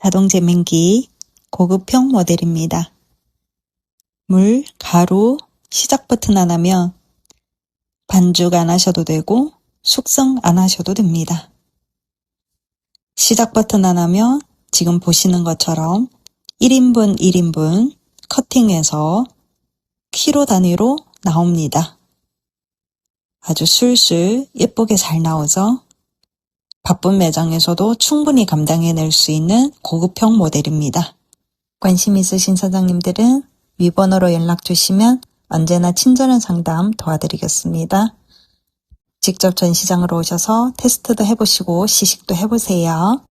자동 제민기 고급형 모델입니다. 물, 가루, 시작 버튼 하나면 반죽 안 하셔도 되고 숙성 안 하셔도 됩니다. 시작 버튼 하나면 지금 보시는 것처럼 1인분 1인분 커팅해서 키로 단위로 나옵니다. 아주 술술 예쁘게 잘 나오죠? 바쁜 매장에서도 충분히 감당해낼 수 있는 고급형 모델입니다. 관심 있으신 사장님들은 위번호로 연락 주시면 언제나 친절한 상담 도와드리겠습니다. 직접 전시장으로 오셔서 테스트도 해보시고 시식도 해보세요.